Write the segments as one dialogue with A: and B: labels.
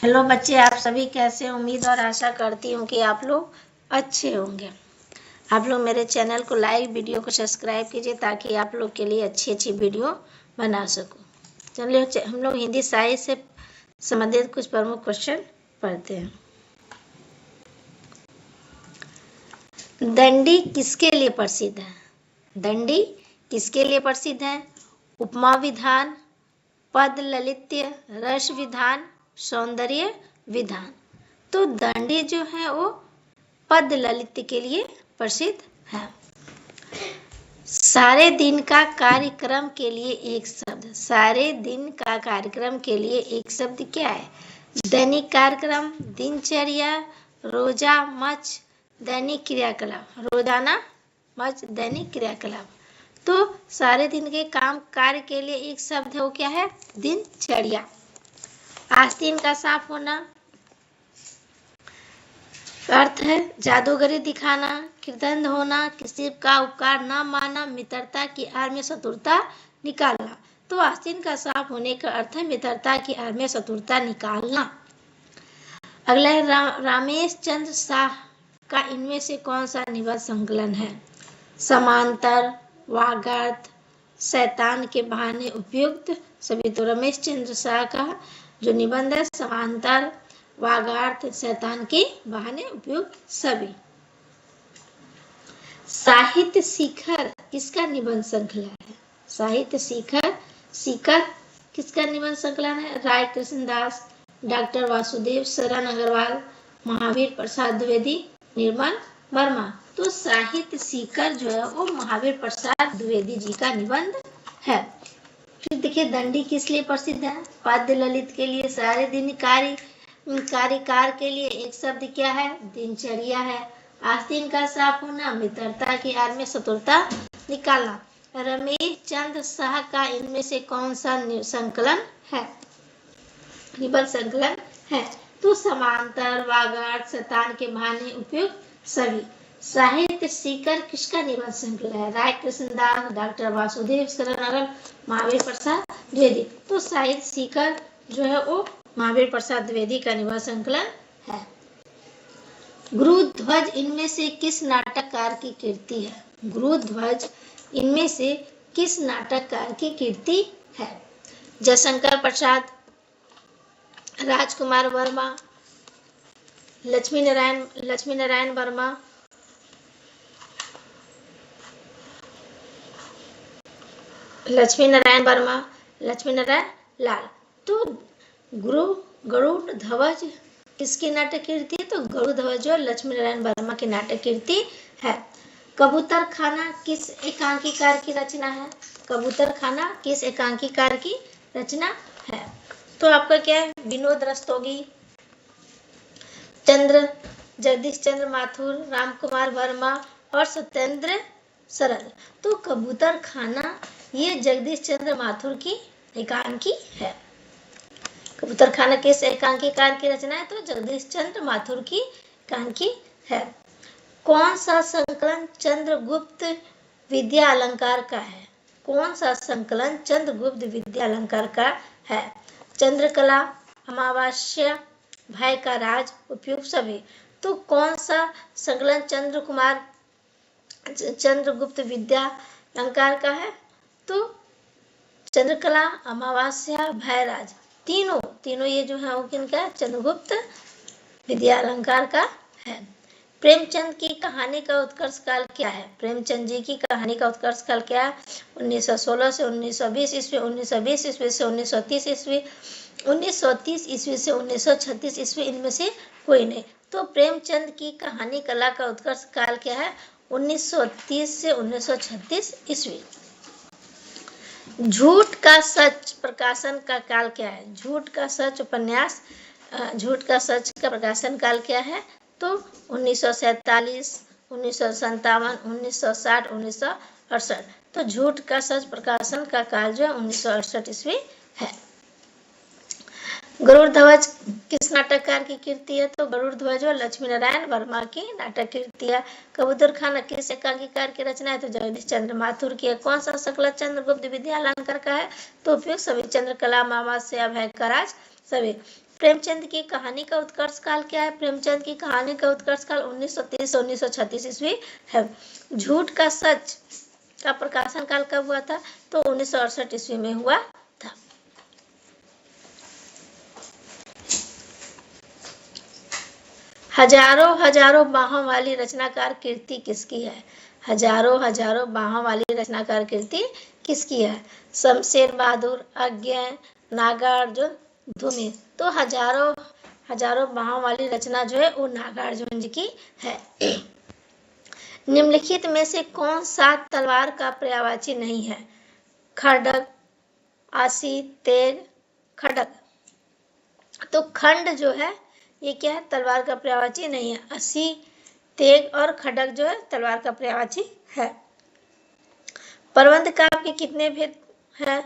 A: Hello बच्चे, आप सभी कैसे? उम्मीद और आशा करती हूँ कि आप लोग अच्छे होंगे। आप लोग मेरे चैनल को लाइक, वीडियो को सब्सक्राइब कीजिए ताकि आप लोग के लिए अच्छी अच्छी वीडियो बना सकूँ। चलिए हम लोग हिंदी साहित्य से संबंधित कुछ प्रमुख क्वेश्चन पढ़ते हैं। दंडी किसके लिए प्रसिद्ध है? दंडी किसके लिए प्रसिद्ध है? उपमा विधान, पद ललित्य, रस विधान, सौंदर्य विधान। तो दंडी जो है वो पद ललित्य के लिए प्रसिद्ध है। सारे दिन का कार्यक्रम के लिए एक शब्द। सारे दिन का कार्यक्रम के लिए एक शब्द क्या है? दैनिक कार्यक्रम, दिनचर्या, रोजा मच, दैनिक क्रियाकलाप। रोजाना मच दैनिक क्रियाकलाप। तो सारे दिन के काम कार्य के लिए एक शब्द है, वो क्या है? दिनचर्या। आस्तीन का साफ होना अर्थ है जादूगरी दिखाना, कृतज्ञ होना, किसी का उपकार न मानना, मित्रता की आड़ में शत्रुता निकालना। तो आस्तीन का साफ होने का अर्थ है मित्रता की आड़ में शत्रुता निकालना। अगला है रामेश चंद्र शाह का इनमें से कौन सा निबंध संकलन है? समांतर, वागार्थ, शैतान के बहाने उपयुक्त सभी। तो रमेश चंद्र शाह का जो निबंध है समांतर, वागार्थ, शैतान के बहाने उपयुक्त सभी। साहित्य शिखर किसका निबंध श्रृंखला है? साहित्य शिखर किसका निबंध संकलन है? राय कृष्णदास, डॉक्टर वासुदेव शरण अग्रवाल, महावीर प्रसाद द्विवेदी, निर्मल वर्मा। तो साहित्य शिखर जो है वो महावीर प्रसाद द्विवेदी जी का निबंध है। फिर देखिए दंडी किस लिए प्रसिद्ध है? पद ललित के लिए। सारे दिन कार्यकार के लिए एक शब्द क्या है? दिनचर्या है। आस्तीन का साफ होना, मित्रता की आड़ में शत्रुता निकालना। रमेश चंद्र शाह का इनमें से कौन सा संकलन है? निबंध संकलन है। तो समांतर, वागार्थ, शैतान के बहाने उपयुक्त सभी। साहित्य शिखर किसका निबंध संकलन है? राय कृष्णदास, डॉक्टर वासुदेव शरण अग्रवाल, महावीर प्रसाद द्विवेदी। तो साहित्य शिखर जो है वो महावीर प्रसाद द्विवेदी का निबंध संकलन है। गुरुध्वज इनमें से किस नाटककार की कृति है? गुरुध्वज इनमें से किस नाटककार की कृति है? जयशंकर प्रसाद, राजकुमार वर्मा, लक्ष्मी नारायण वर्मा, लक्ष्मी नारायण लाल। तो गरुड़-ध्वज किसकी नाटक कीर्ति है? तो गरुड़-ध्वज जो लक्ष्मी नारायण वर्मा की नाटक कीर्ति है। कबूतर खाना किस एकांकीकार की रचना है? कबूतर खाना किस एकांकीकार की रचना है? तो आपका क्या है? विनोद रस्तोगी, जगदीश चंद्र माथुर, रामकुमार वर्मा और सत्येंद्र सरल। तो कबूतर खाना ये जगदीश चंद्र माथुर की एकांकी है। कबूतर खाना किस एकांकीकार की रचना है? तो जगदीश चंद्र माथुर की एकांकी है। कौन सा संकलन चंद्रगुप्त विद्या अलंकार का है? कौन सा संकलन चंद्रगुप्त विद्या अलंकार का है? चंद्रकला, अमावास्या, भय का राज, उपयुक्त सभी। तो कौन सा संकलन चंद्रगुप्त विद्या अलंकार का है? तो चंद्रकला, अमावास्या, भयराज, तीनों ये जो है वो किनका? चंद्रगुप्त विद्या अलंकार का है। प्रेमचंद की कहानी का उत्कर्ष काल क्या है? प्रेमचंद जी की कहानी का उत्कर्ष काल क्या है? 1916 से 1920 ईस्वी, 1920 ईस्वी से 1930 ईस्वी, 1930 ईस्वी से 1936 ईस्वी, इनमें से कोई नहीं। तो प्रेमचंद की कहानी कला का उत्कर्ष काल क्या है? 1930 से 1936 ईस्वी। झूठ का सच प्रकाशन का काल क्या है? झूठ का सच उपन्यास, झूठ का सच का प्रकाशन काल क्या है? तो 1947, 1957, 1960, 1968। तो झूठ का सच प्रकाशन का काल जो है 1968 ईस्वी है। गरुड़-ध्वज किस नाटककार की कृति है? तो गरुड़-ध्वज लक्ष्मी नारायण वर्मा की नाटक कृति है। कबूतर खाना किस एकांकीकार की रचना है? तो जगदीश चंद्र माथुर की है। कौन सा संकलन चंद्रगुप्त विद्या अलंकार का है? तो उपयुक्त सभी। चंद्रकला, अमावास्या, भय का राज, सभी। प्रेमचंद की कहानी का उत्कर्ष काल क्या है? प्रेमचंद की कहानी का उत्कर्ष काल 1930 से 1936 ईस्वी है। झूठ का सच का प्रकाशन काल कब हुआ था? तो 1968 ईस्वी में हुआ था। हजारों हजारों बाहों वाली रचनाकार कीर्ति किसकी है? हजारों हजारों बाहों वाली रचनाकार कीर्ति किसकी है? शमशेर बहादुर, अज्ञेय, नागार्जुन, धूमि। तो हजारों हजारों बाहों वाली रचना जो है वो नागार्जुन जी की है। निम्नलिखित में से कौन सा तलवार का पर्यायवाची नहीं है? खड्ग, आसी, तेग, खड्ग। तो खंड जो है ये क्या है? तलवार का पर्यायवाची नहीं है। अस्सी, तेग और खड्ग जो है तलवार का पर्यायवाची है। प्रबंध काव्य के कितने भेद हैं?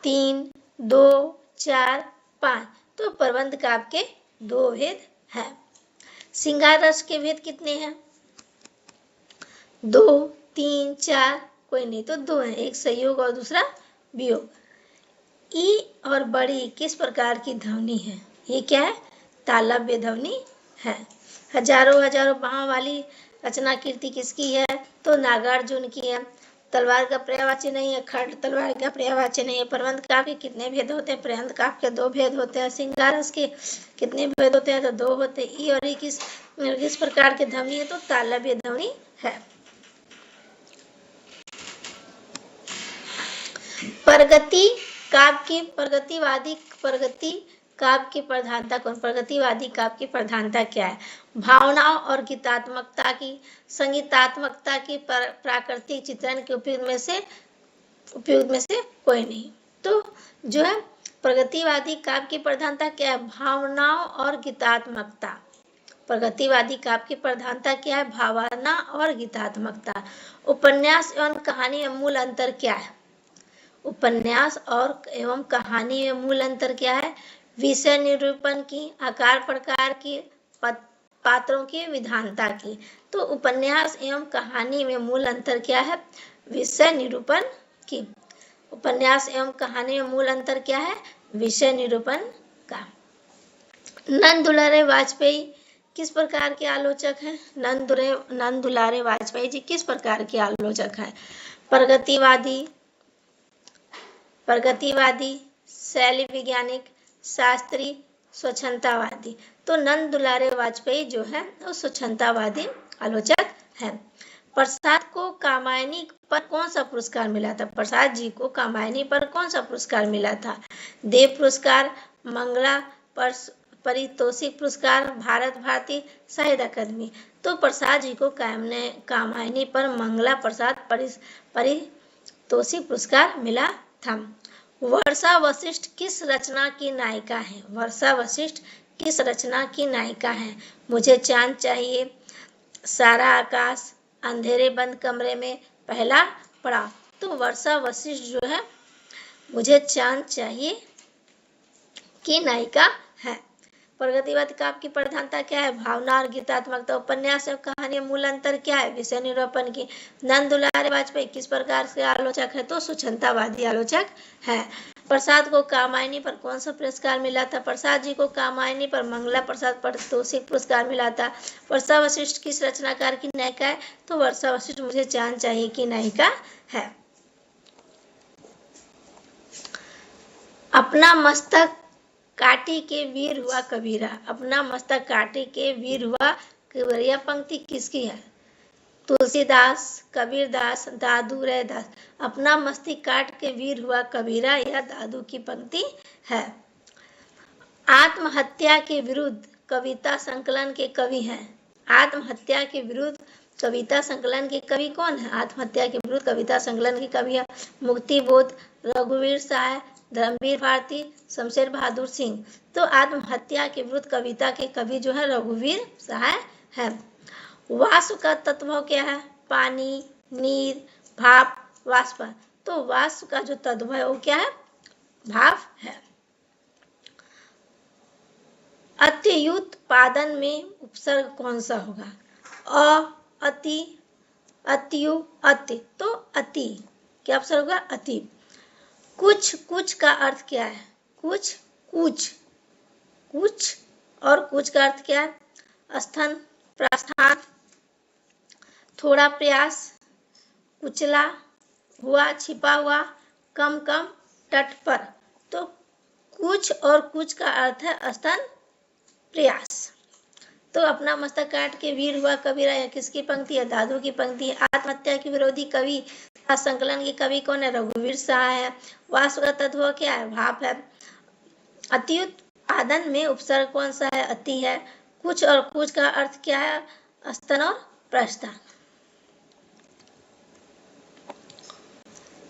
A: 3, 2, 4, 5। तो प्रबंध काव्य के 2 भेद हैं। श्रृंगार रस के भेद कितने हैं? 2, 3, 4, कोई नहीं, तो 2 हैं, एक संयोग और दूसरा वियोग। ई और बड़ी किस प्रकार की ध्वनि है? ये क्या है? तालव्य ध्वनि है। हजारों हजारों बाहों वाली रचना कीर्ति किसकी है? तो नागार्जुन की है। तलवार का पर्यायवाची नहीं है। खड्ग तलवार का पर्यायवाची नहीं है। प्रबंध काव्य के कितने भेद होते हैं? प्रबंध काव्य के 2 भेद होते हैं। श्रृंगार रस के कितने भेद होते हैं? तो 2 होते हैं। ई और ई किस प्रकार के ध्वनि है? तो तालव्य ध्वनि है। प्रगति काव्य की प्रगतिवादी काव्य की प्रधानता कौन? प्रगतिवादी काव्य की प्रधानता क्या है? भावनाओं और गीतात्मकता की, संगीतात्मकता की, प्राकृतिक चित्रण के उपयोग में से कोई नहीं। तो जो है प्रगतिवादी काव्य की प्रधानता क्या है? भावनाओं और गीतात्मकता। प्रगतिवादी काव्य की प्रधानता क्या है? भावना और गीतात्मकता। उपन्यास एवं कहानी में मूल अंतर क्या है? उपन्यास और एवं कहानी में मूल अंतर क्या है? विषय निरूपण की, आकार प्रकार की, पात्रों की विधानता की। तो उपन्यास एवं कहानी में मूल अंतर क्या है? विषय निरूपण की। उपन्यास एवं कहानी में मूल अंतर क्या है? विषय निरूपण का। नंद दुलारे वाजपेयी किस प्रकार के आलोचक हैं? नंद दुलारे वाजपेयी जी किस प्रकार के आलोचक हैं? प्रगतिवादी, शैली वैज्ञानिक, शास्त्री, स्वच्छंदतावादी। तो नंद दुलारे वाजपेयी जो है वो स्वच्छंदतावादी आलोचक हैं। प्रसाद को कामायनी पर कौन सा पुरस्कार मिला था? प्रसाद जी को कामायनी पर कौन सा पुरस्कार मिला था? देव पुरस्कार, मंगला पारितोषिक पुरस्कार, भारत भारती साहित्य अकादमी। तो प्रसाद जी को कामायनी पर मंगला प्रसाद पारितोषिक पुरस्कार मिला था। वर्षा वशिष्ठ किस रचना की नायिका है? वर्षा वशिष्ठ किस रचना की नायिका है? मुझे चांद चाहिए, सारा आकाश, अंधेरे बंद कमरे में, पहला पड़ाव। तो वर्षा वशिष्ठ जो है मुझे चांद चाहिए की नायिका है। प्रगतिवादी काव्य की प्रधानता क्या है? भावना और गीतात्मकता। उपन्यास और कहानी में मूल अंतर क्या है? विषय निरूपण की। नंद दुलारे वाजपेयी किस प्रकार से आलोचक है? तो स्वच्छंदतावादी आलोचक है। प्रसाद को कामायनी पर कौन सा पुरस्कार मिला था? प्रसाद जी को कामायनी पर मंगला प्रसाद पारितोषिक पुरस्कार मिला था। वर्षा वशिष्ठ किस रचनाकार की नायिका है? तो वर्षा वशिष्ठ मुझे चांद चाहिए की नायिका है। अपना मस्तक काटी के वीर हुआ कबीरा। अपना मस्तक काटी के वीर हुआ कबीरा पंक्ति किसकी है? तुलसीदास, कबीरदास, दादू रैदास। अपना मस्तक काट के वीर हुआ कबीरा यह दादू की पंक्ति है। आत्महत्या के विरुद्ध कविता संकलन के कवि हैं। आत्महत्या के विरुद्ध कविता संकलन के कवि कौन है? आत्महत्या के विरुद्ध कविता संकलन के कवि है मुक्ति बोध, रघुवीर सहाय, धर्मवीर भारती, शमशेर बहादुर सिंह। तो आत्महत्या के विरुद्ध कविता के कवि जो है रघुवीर सहाय है। वाष्प का तत्व क्या है? पानी, नीर, भाप, वाष्प। तो वाष्प का जो तत्व है वो क्या है? भाप है। अत्युत्पादन में उपसर्ग कौन सा होगा? अ, अति, अत्यु, अति। तो अति क्या उपसर्ग होगा? अति। कुछ का अर्थ क्या है? कुछ कूच और कूच का अर्थ क्या है? स्थन, प्रस्थान, थोड़ा प्रयास, कुचला हुआ, छिपा हुआ, कम कम, तट पर। तो कूच और कूच का अर्थ है स्थन, प्रयास। तो अपना मस्तक काट के वीर हुआ कबीरा, यह किसकी पंक्ति है? दादू की पंक्ति है। आत्महत्या के विरोधी कवि संकलन के कवि कौन है? रघुवीर शाह है। वाष्प का तत्व क्या है? भाप है। अति उत्पादन में उपसर्ग कौन सा है? अति है। कुछ और कुछ का अर्थ क्या है? स्तन और प्रस्थान।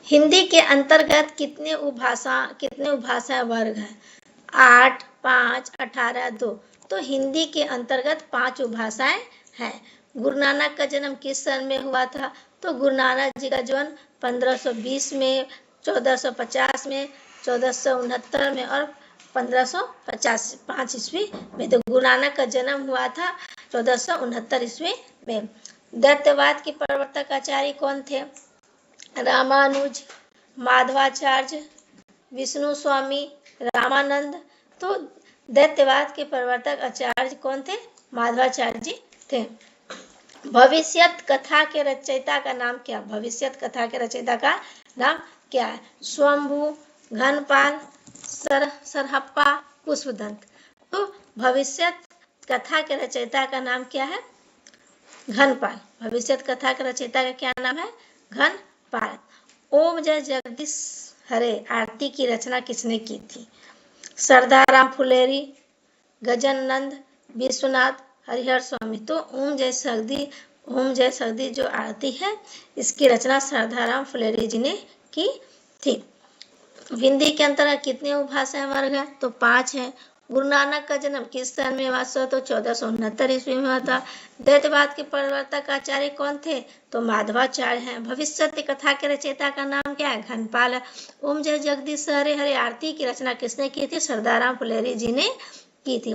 A: हिंदी के अंतर्गत कितने उपभाषा वर्ग है? 8, 5, 18, 2। तो हिंदी के अंतर्गत 5 उपभाषाएं हैं। गुरु नानक का जन्म किस सन में हुआ था? तो गुरु नानक जी का जन्म 1520 में, 1450 में, 1469 में और 1555 ईस्वी में। तो गुरु नानक का जन्म हुआ था 1469 ईस्वी में। दैत्यवाद के प्रवर्तक आचार्य कौन थे? रामानुज, माधवाचार्य, विष्णु स्वामी, रामानंद। तो दैत्यवाद के प्रवर्तक आचार्य कौन थे? माधवाचार्य जी थे। भविष्यत कथा के रचयिता का नाम क्या? भविष्यत कथा के रचयिता का नाम क्या है? स्वयंभू, घनपाल, सरहप्पा, पुष्पदंत। तो भविष्यत कथा के रचयिता का नाम क्या है? घनपाल। भविष्यत कथा के रचयिता का क्या नाम है? घनपाल। ओम जय जगदीश हरे आरती की रचना किसने की थी? सरदाराम फुलेरी, गजानंद, विश्वनाथ, हरिहर स्वामी। तो ओम जय सगदी जो आरती है, इसकी रचना सरदाराम फुलेरी जी ने की थी। हिंदी के अंतर्गत कितने उपभाषाएं वर्ग है? तो 5 है। गुरु नानक का जन्म किस सन में हुआ? तो 1469 ईस्वी में हुआ था। दैत्यवाद के प्रवर्तक आचार्य कौन थे? तो माधवाचार्य हैं। भविष्यत कथा के रचयिता का नाम क्या है? घनपाल है। ओम जय जगदीश हरे हरे आरती की रचना किसने की थी? सरदाराम फुलेरी जी ने की थी।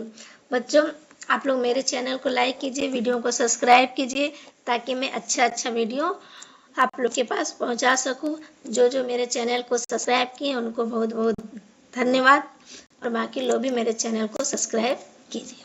A: बच्चों, आप लोग मेरे चैनल को लाइक कीजिए, वीडियो को सब्सक्राइब कीजिए, ताकि मैं अच्छा वीडियो आप लोग के पास पहुंचा सकूं। जो मेरे चैनल को सब्सक्राइब किए उनको बहुत बहुत धन्यवाद, और बाकी लोग भी मेरे चैनल को सब्सक्राइब कीजिए।